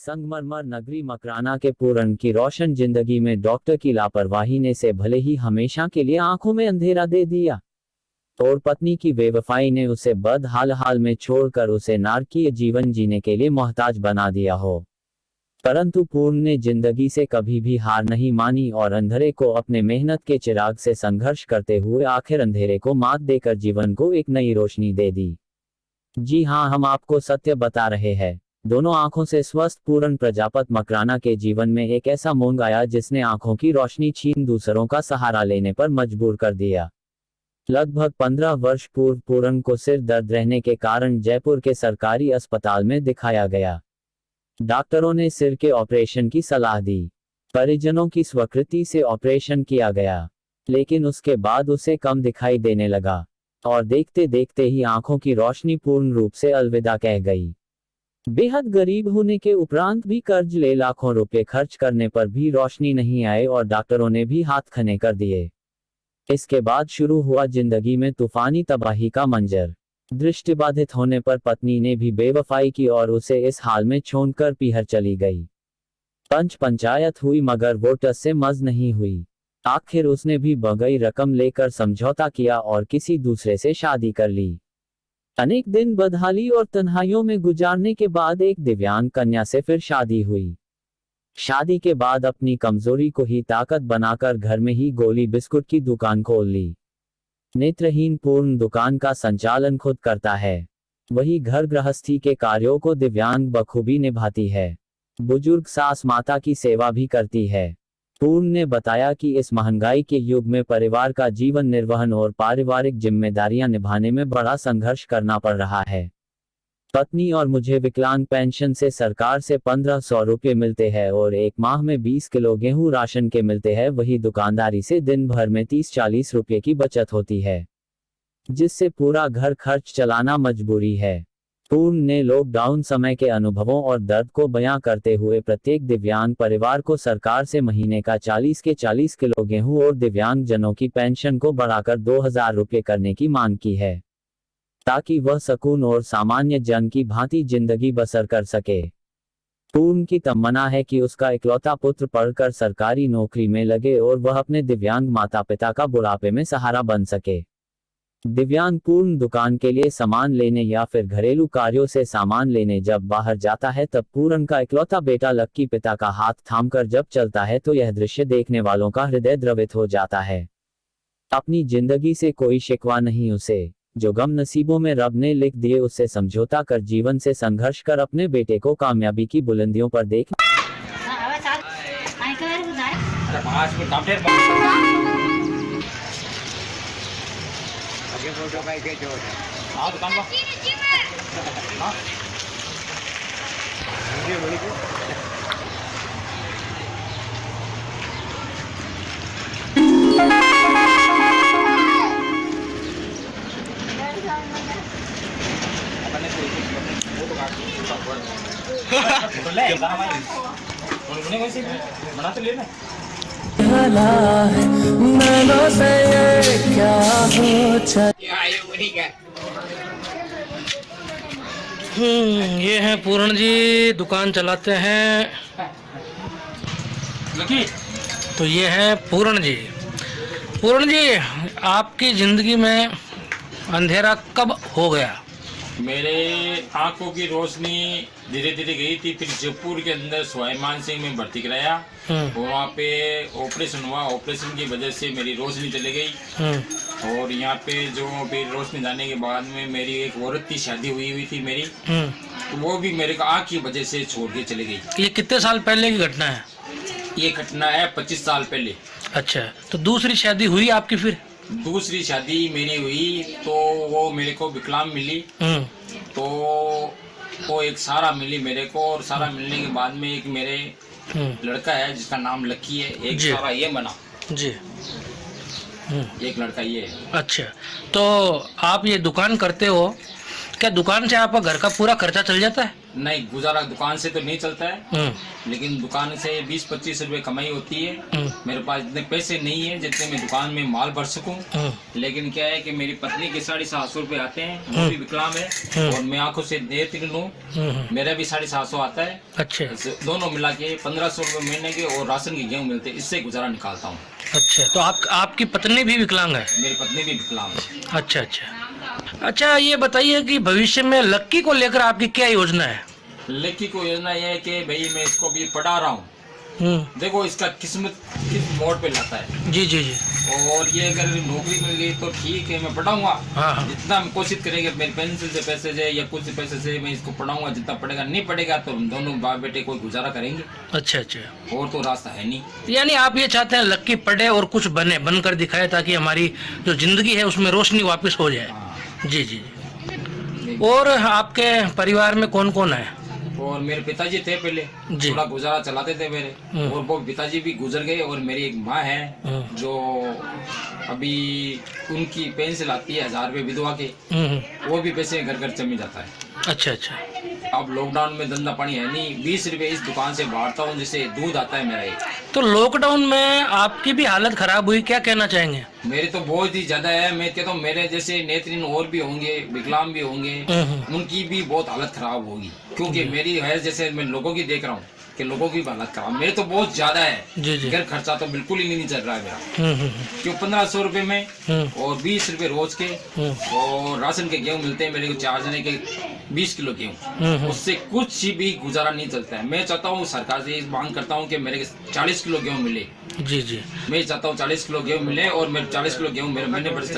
संगमरमर नगरी मकराना के पूरन की रोशन जिंदगी में डॉक्टर की लापरवाही ने से भले ही हमेशा के लिए आंखों में अंधेरा दे दिया, और पत्नी की बेवफाई ने उसे बदहाल में छोड़कर उसे नारकीय जीवन जीने के लिए मोहताज बना दिया हो, परंतु पूर्ण ने जिंदगी से कभी भी हार नहीं मानी और अंधेरे को अपने मेहनत के चिराग से संघर्ष करते हुए आखिर अंधेरे को मात देकर जीवन को एक नई रोशनी दे दी। जी हाँ, हम आपको सत्य बता रहे हैं। दोनों आंखों से स्वस्थ पूर्ण प्रजापत मकराना के जीवन में एक ऐसा मोड़ आया जिसने आंखों की रोशनी छीन दूसरों का सहारा लेने पर मजबूर कर दिया। लगभग 15 वर्ष पूर्व पूर्ण को सिर दर्द रहने के कारण जयपुर के सरकारी अस्पताल में दिखाया गया। डॉक्टरों ने सिर के ऑपरेशन की सलाह दी। परिजनों की स्वीकृति से ऑपरेशन किया गया, लेकिन उसके बाद उसे कम दिखाई देने लगा और देखते देखते ही आंखों की रोशनी पूर्ण रूप से अलविदा कह गई। बेहद गरीब होने के उपरांत भी कर्ज ले लाखों रुपए खर्च करने पर भी रोशनी नहीं आए और डॉक्टरों ने भी हाथ खने कर दिए। इसके बाद शुरू हुआ जिंदगी में तूफानी तबाही का मंजर। दृष्टिबाधित होने पर पत्नी ने भी बेवफाई की और उसे इस हाल में छोड़कर पीहर चली गई। पंचायत हुई मगर वो टस से मज नहीं हुई। आखिर उसने भी बगई रकम लेकर समझौता किया और किसी दूसरे से शादी कर ली। अनेक दिन बदहाली और तन्हाइयों में गुजारने के बाद एक दिव्यांग कन्या से फिर शादी हुई। शादी के बाद अपनी कमजोरी को ही ताकत बनाकर घर में ही गोली बिस्कुट की दुकान खोल ली। नेत्रहीन पूर्ण दुकान का संचालन खुद करता है, वही घर गृहस्थी के कार्यों को दिव्यांग बखूबी निभाती है। बुजुर्ग सास माता की सेवा भी करती है। पूर्ण ने बताया कि इस महंगाई के युग में परिवार का जीवन निर्वहन और पारिवारिक जिम्मेदारियां निभाने में बड़ा संघर्ष करना पड़ रहा है। पत्नी और मुझे विकलांग पेंशन से सरकार से 1500 रुपये मिलते हैं और एक माह में 20 किलो गेहूं राशन के मिलते हैं। वही दुकानदारी से दिन भर में 30-40 रुपये की बचत होती है, जिससे पूरा घर खर्च चलाना मजबूरी है। पूर्ण ने लॉकडाउन समय के अनुभवों और दर्द को बयां करते हुए प्रत्येक दिव्यांग परिवार को सरकार से महीने का 40 किलो गेहूं और दिव्यांग जनों की पेंशन को बढ़ाकर 2000 रुपये करने की मांग की है, ताकि वह सुकून और सामान्य जन की भांति जिंदगी बसर कर सके। पूर्ण की तमन्ना है कि उसका इकलौता पुत्र पढ़कर सरकारी नौकरी में लगे और वह अपने दिव्यांग माता पिता का बुढ़ापे में सहारा बन सके। दिव्यांग पूर्ण दुकान के लिए सामान लेने या फिर घरेलू कार्यों से सामान लेने जब बाहर जाता है तब पूर्ण का इकलौता बेटा लक्की पिता का हाथ थामकर जब चलता है तो यह दृश्य देखने वालों का हृदय द्रवित हो जाता है। अपनी जिंदगी से कोई शिकवा नहीं उसे, जो गम नसीबों में रब ने लिख दिए उससे समझौता कर जीवन से संघर्ष कर अपने बेटे को कामयाबी की बुलंदियों पर देख। ये है पूर्ण जी, दुकान चलाते हैं। तो ये है पूर्ण जी। पूर्ण जी, आपकी जिंदगी में अंधेरा कब हो गया? मेरे आंखों की रोशनी धीरे धीरे गई थी। फिर जयपुर के अंदर स्वाभिमान सिंह में भर्ती कराया और वहाँ पे ऑपरेशन हुआ। ऑपरेशन की वजह से मेरी रोशनी चली गई और यहाँ पे जो फिर रोशनी जाने के बाद में मेरी एक औरत की शादी हुई थी मेरी, तो वो भी मेरे को आँख की वजह से छोड़ के चली गई। ये कितने साल पहले की घटना है? ये घटना है 25 साल पहले। अच्छा, तो दूसरी शादी हुई आपकी? फिर दूसरी शादी मेरी हुई तो वो मेरे को विकलांग मिली, तो वो एक सारा मिली मेरे को, और सारा मिलने के बाद में एक मेरे लड़का है जिसका नाम लक्की है, एक सारा ये बना जी। एक लड़का ये है। अच्छा, तो आप ये दुकान करते हो, क्या दुकान से आपका घर का पूरा खर्चा चल जाता है? नहीं, गुजारा दुकान से तो नहीं चलता है, लेकिन दुकान से 20-25 रुपए कमाई होती है। मेरे पास इतने पैसे नहीं है जितने मैं दुकान में माल भर सकूं। लेकिन क्या है कि मेरी पत्नी के 750 रुपए आते हैं, वो भी विकलांग है, और मैं आंखों से देख लूं, मेरा भी 750 आता है। अच्छा दोनों मिला के 1500 रुपए महीने के और राशन के गेहूँ मिलते हैं, इससे गुजारा निकालता हूँ। अच्छा, तो आपकी पत्नी भी विकलांग है? मेरी पत्नी भी विकलांग है। अच्छा, ये बताइए कि भविष्य में लक्की को लेकर आपकी क्या योजना है? लक्की को योजना यह है कि भाई मैं इसको भी पढ़ा रहा हूँ, देखो इसका किस्मत किस मोड़ पे लाता है। जी जी जी। और ये अगर नौकरी मिल गई तो ठीक है, मैं पढ़ाऊंगा। हाँ। जितना हम कोशिश करेंगे मेरी पेंसिल से पैसे से या कुछ पैसे से मैं इसको पढ़ाऊंगा, जितना पढ़ेगा। नहीं पढ़ेगा तो हम दोनों बाप बेटे कोई गुजारा करेंगे। अच्छा, और तो रास्ता है नहीं। यानी आप ये चाहते हैं लक्की पढ़े और कुछ बनकर दिखाए, ताकि हमारी जो जिंदगी है उसमें रोशनी वापस हो जाए। जी जी। और आपके परिवार में कौन कौन है? और मेरे पिताजी थे पहले, थोड़ा गुजारा चलाते थे मेरे, और वो पिताजी भी गुजर गए। और मेरी एक माँ है जो अभी उनकी पेंशन आती है 1000 रुपये विधवा के, वो भी पैसे घर घर जमी जाता है। अच्छा। अब लॉकडाउन में धंधा पानी है नहीं, 20 रुपए इस दुकान से बांटता हूँ, जिससे दूध आता है मेरा एक। तो लॉकडाउन में आपकी भी हालत खराब हुई, क्या कहना चाहेंगे? मेरी तो बहुत ही ज्यादा है। मैं कहता हूँ मेरे जैसे नेत्रहीन और भी होंगे, विकलांग भी होंगे, उनकी भी बहुत हालत खराब होगी, क्योंकि मेरी है जैसे मैं लोगों की देख रहा हूँ कि लोगों की हालत खराब, मेरे तो बहुत ज्यादा है। घर खर्चा तो बिल्कुल ही नहीं चल रहा है मेरा, क्यों 1500 रुपए में और 20 रुपए रोज के, और राशन के गेहूँ मिलते हैं मेरे को 4 जने के 20 किलो गेहूँ, उससे कुछ भी गुजारा नहीं चलता है। मैं चाहता हूँ सरकार से मांग करता हूँ कि मेरे 40 किलो गेहूँ मिले। जी। मैं चाहता हूँ 40 किलो गेहूँ मिले, और मेरे 40 किलो गेहूँ मेरे महीने पर